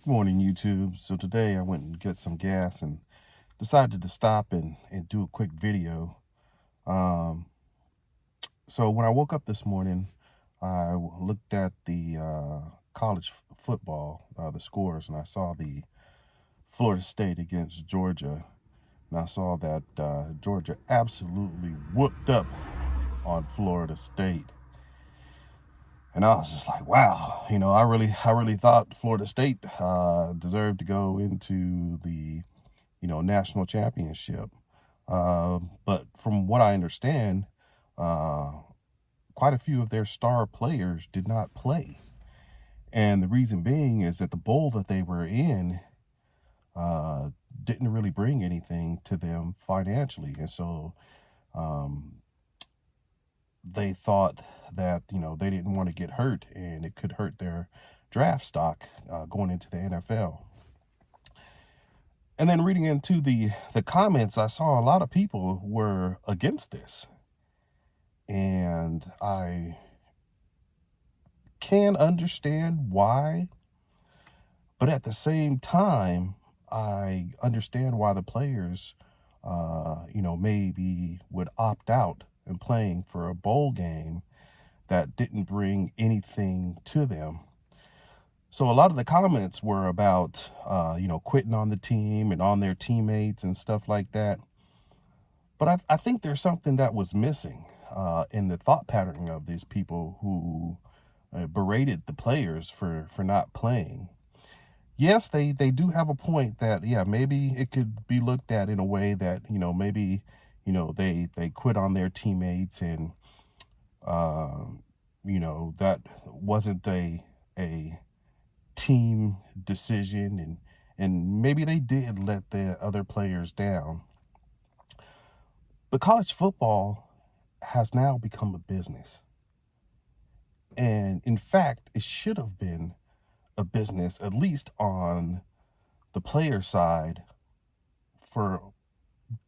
Good morning, YouTube. So today I went and get some gas and decided to stop and do a quick video. Um, so when I woke up this morning, I looked at the college football, the scores, and I saw the Florida State against Georgia. And I saw that Georgia absolutely whooped up on Florida State. And I was just like, wow, I really thought Florida State deserved to go into the national championship. But from what I understand, uh, quite a few of their star players did not play. And the reason being is that the bowl that they were in uh, didn't really bring anything to them financially. And so um, they thought that, they didn't want to get hurt and it could hurt their draft stock going into the NFL. And then reading into the comments, I saw a lot of people were against this. And I can understand why, but at the same time, I understand why the players, maybe would opt out and playing for a bowl game that didn't bring anything to them. So a lot of the comments were about, quitting on the team and on their teammates and stuff like that. But I think there's something that was missing in the thought pattern of these people who berated the players for not playing. Yes, they do have a point that, yeah, maybe it could be looked at in a way that, maybe, they quit on their teammates and, that wasn't a team decision and maybe they did let the other players down. But college football has now become a business. And in fact, it should have been a business, at least on the player side, for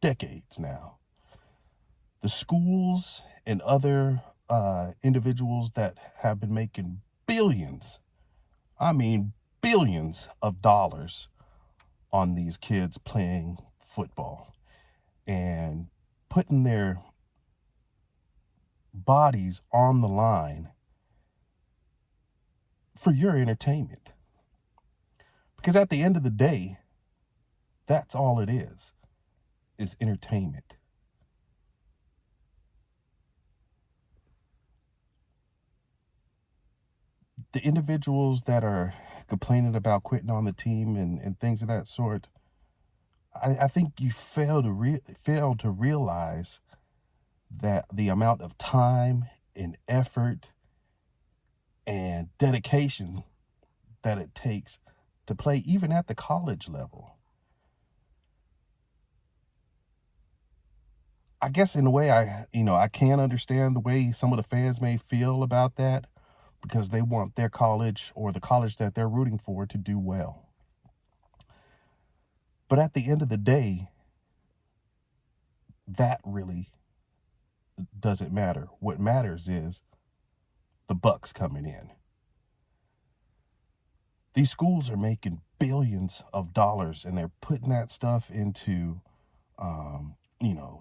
decades now. The schools and other individuals that have been making billions, I mean billions of dollars on these kids playing football and putting their bodies on the line for your entertainment. Because at the end of the day, that's all it is entertainment. The individuals that are complaining about quitting on the team and things of that sort, I think you fail to realize that the amount of time and effort and dedication that it takes to play even at the college level. I guess in a way I can understand the way some of the fans may feel about that because they want their college or the college that they're rooting for to do well. But at the end of the day, that really doesn't matter. What matters is the bucks coming in. These schools are making billions of dollars and they're putting that stuff into,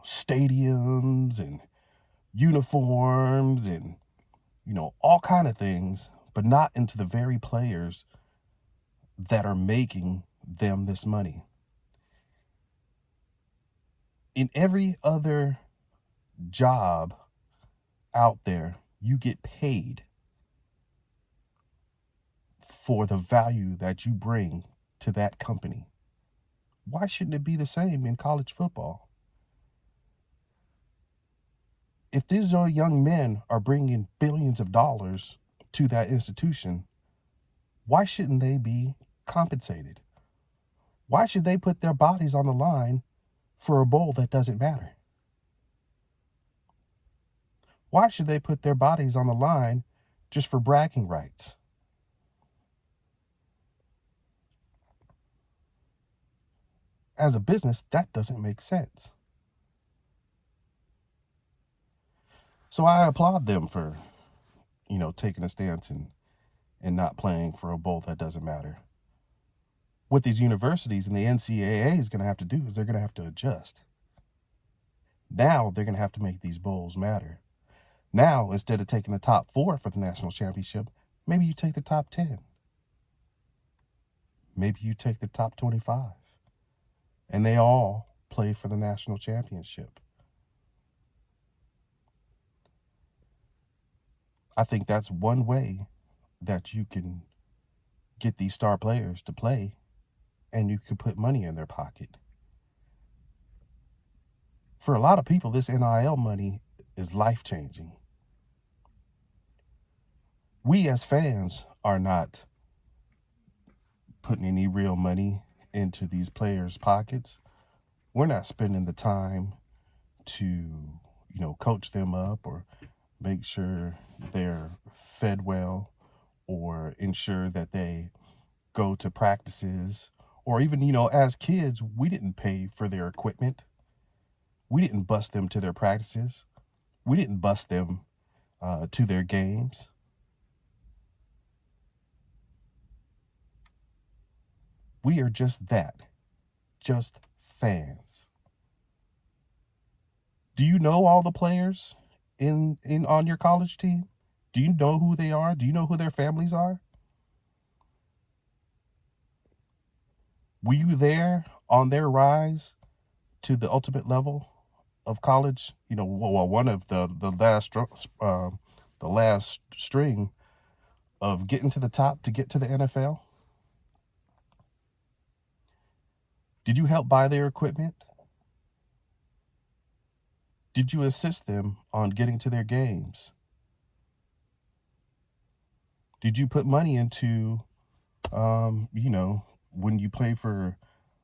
stadiums and uniforms and, all kind of things, but not into the very players that are making them this money. In every other job out there, you get paid for the value that you bring to that company. Why shouldn't it be the same in college football? If these young men are bringing billions of dollars to that institution, why shouldn't they be compensated? Why should they put their bodies on the line for a bowl that doesn't matter? Why should they put their bodies on the line just for bragging rights? As a business, that doesn't make sense. So I applaud them for, taking a stance and not playing for a bowl that doesn't matter. What these universities and the NCAA is going to have to do is they're going to have to adjust. Now they're going to have to make these bowls matter. Now, instead of taking the top 4 for the national championship, maybe you take the top 10. Maybe you take the top 25. And they all play for the national championship. I think that's one way that you can get these star players to play, and you can put money in their pocket. For a lot of people, this NIL money is life-changing. We as fans are not putting any real money into these players' pockets. We're not spending the time to, coach them up or make sure they're fed well or ensure that they go to practices. Or even, as kids, we didn't pay for their equipment. We didn't bus them to their practices. We didn't bus them to their games. We are just that, just fans. Do you know all the players in on your college team? Do you know who they are? Do you know who their families are? Were you there on their rise to the ultimate level of college? One of the last string of getting to the top to get to the NFL. Did you help buy their equipment? Did you assist them on getting to their games? Did you put money into, when you play for,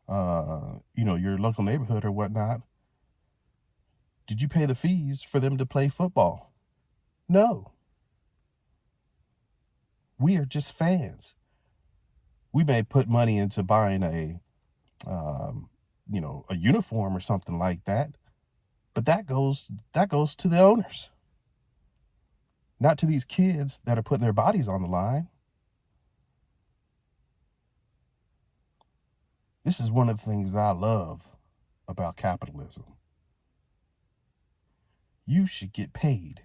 your local neighborhood or whatnot? Did you pay the fees for them to play football? No. We are just fans. We may put money into buying a uniform or something like that, but that goes to the owners, not to these kids that are putting their bodies on the line. This is one of the things that I love about capitalism. You should get paid.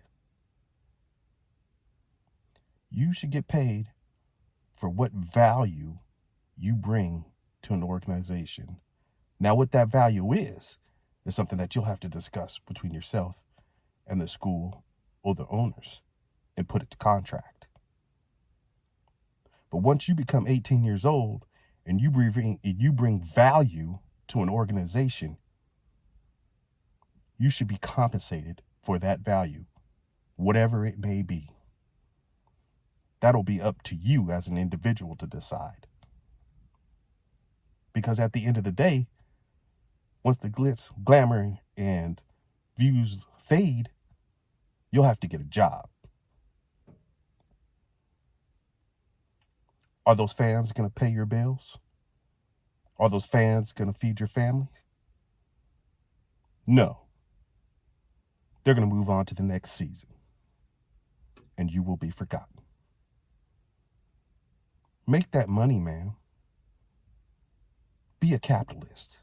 You should get paid for what value you bring to an organization. Now, what that value is something that you'll have to discuss between yourself and the school or the owners and put it to contract. But once you become 18 years old and you bring value to an organization, you should be compensated for that value, whatever it may be. That'll be up to you as an individual to decide. Because at the end of the day, once the glitz, glamour, and views fade, you'll have to get a job. Are those fans going to pay your bills? Are those fans going to feed your family? No. They're going to move on to the next season, and you will be forgotten. Make that money, man. Be a capitalist.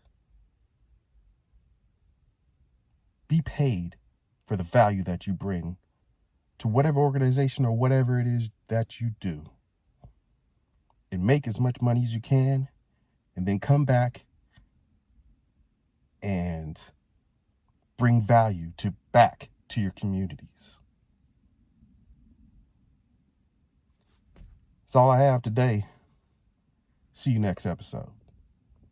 Be paid for the value that you bring to whatever organization or whatever it is that you do. And make as much money as you can, and then come back and bring value back to your communities. That's all I have today. See you next episode.